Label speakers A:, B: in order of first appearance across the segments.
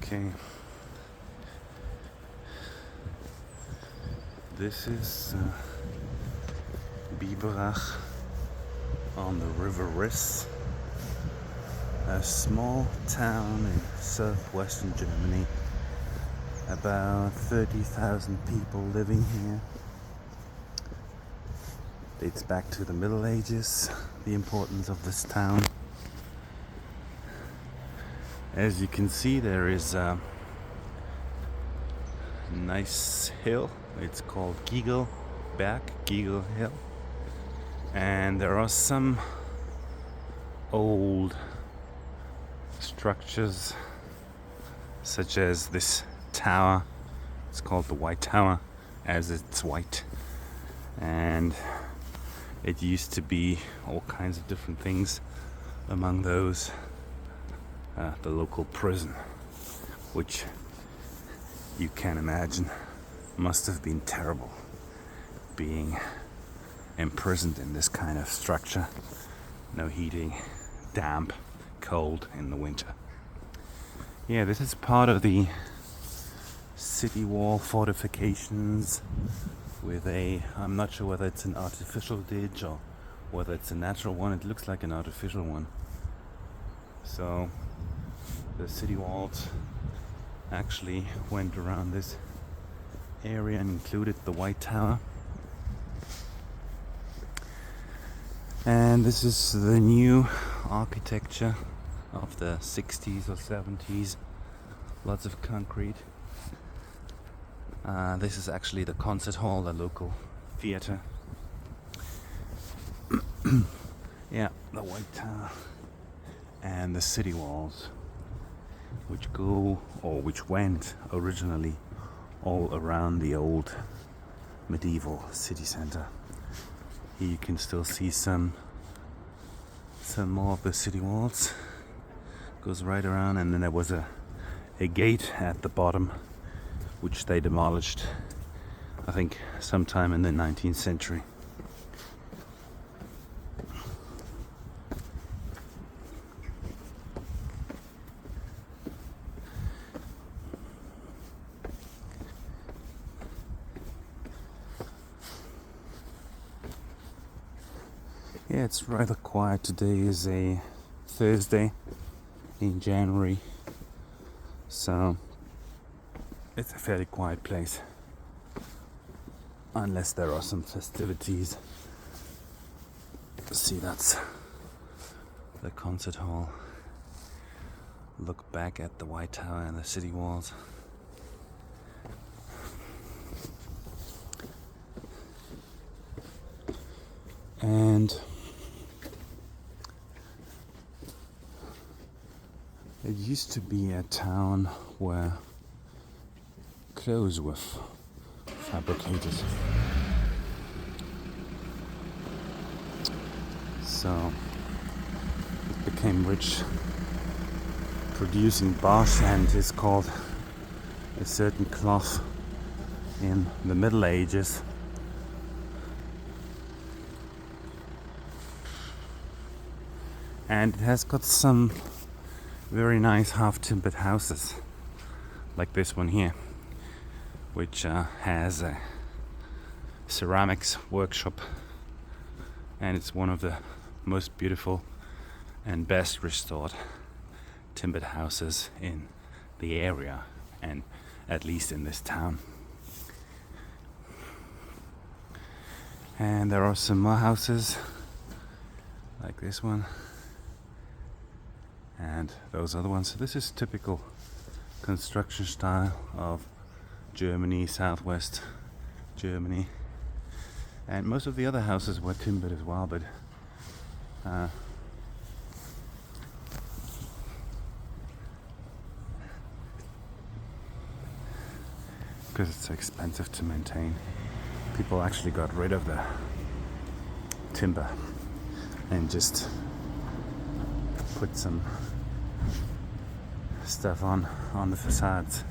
A: Okay, this is Biberach on the River Riss, a small town in southwestern Germany. About 30,000 people living here. Dates back to the Middle Ages, the importance of this town. As you can see, there is a nice hill. It's called Biberach Hill. And there are some old structures, such as this tower. It's called the White Tower, as it's white. And it used to be all kinds of different things, among those the local prison, which you can imagine must have been terrible, being imprisoned in this kind of structure. No heating, damp, cold in the winter. Yeah, this is part of the city wall fortifications with I'm not sure whether it's an artificial ditch or whether it's a natural one. It looks like an artificial one. So the city walls actually went around this area and included the White Tower. And this is the new architecture of the 60s or 70s. Lots of concrete. This is actually the concert hall, the local theater. Yeah, the White Tower and the city walls, which went originally all around the old medieval city center. Here you can still see some more of the city walls. Goes right around, and then there was a gate at the bottom, which they demolished, I think, sometime in the 19th century. Yeah, it's rather quiet. Today is a Thursday in January, so it's a fairly quiet place, unless there are some festivities. See, that's the concert hall. Look back at the White Tower and the city walls. And it used to be a town where clothes were fabricated. So it became rich producing barsh, and is called a certain cloth in the Middle Ages. And it has got some very nice half-timbered houses, like this one here, which has a ceramics workshop, and it's one of the most beautiful and best restored timbered houses in the area, and at least in this town. And there are some more houses like this one and those other ones. So this is typical construction style of Germany, southwest Germany. And most of the other houses were timbered as well, but because it's expensive to maintain, people actually got rid of the timber and just put some stuff on the facades.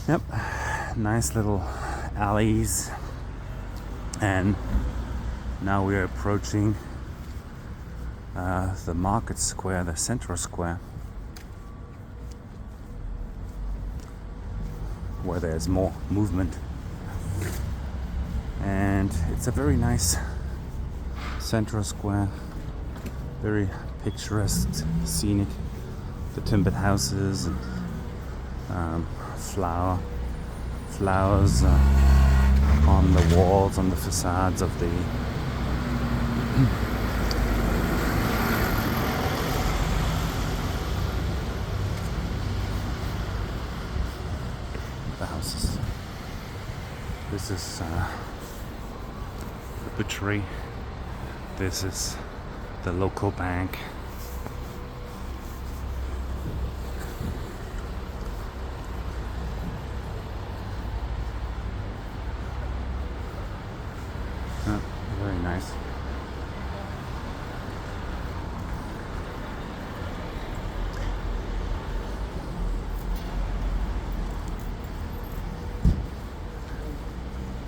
A: Yep, nice little alleys, and now we're approaching the market square, the central square, where there's more movement. And it's a very nice central square, very picturesque, scenic. The timbered houses and flowers on the walls, on the facades of the houses. This is the butchery. This is the local bank. Very nice.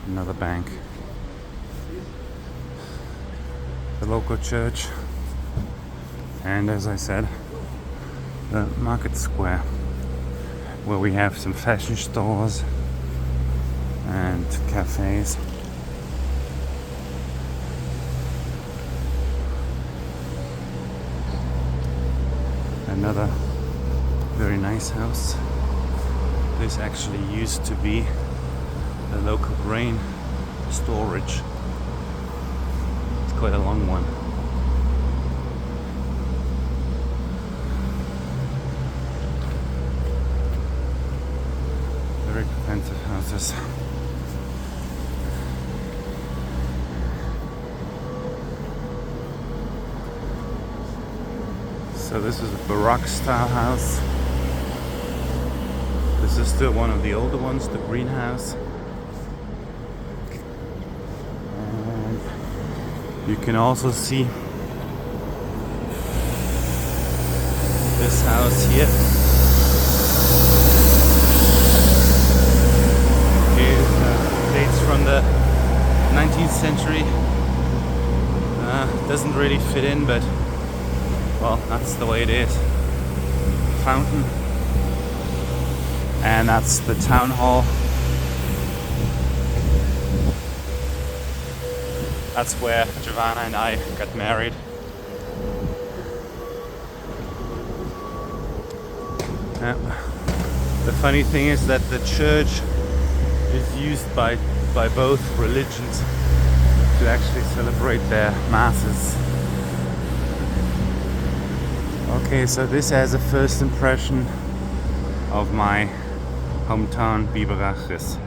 A: Another bank. The local church. And as I said, the market square, where we have some fashion stores and cafes. Another very nice house. This actually used to be the local grain storage. It's quite a long one. Very expensive houses. So this is a Biberach style house. This is still one of the older ones, the greenhouse. And you can also see this house here. It dates from the 19th century. Doesn't really fit in, but well, that's the way it is. Fountain. And that's the town hall. That's where Giovanna and I got married. The funny thing is that the church is used by both religions to actually celebrate their masses. Okay, so this has a first impression of my hometown Biberach is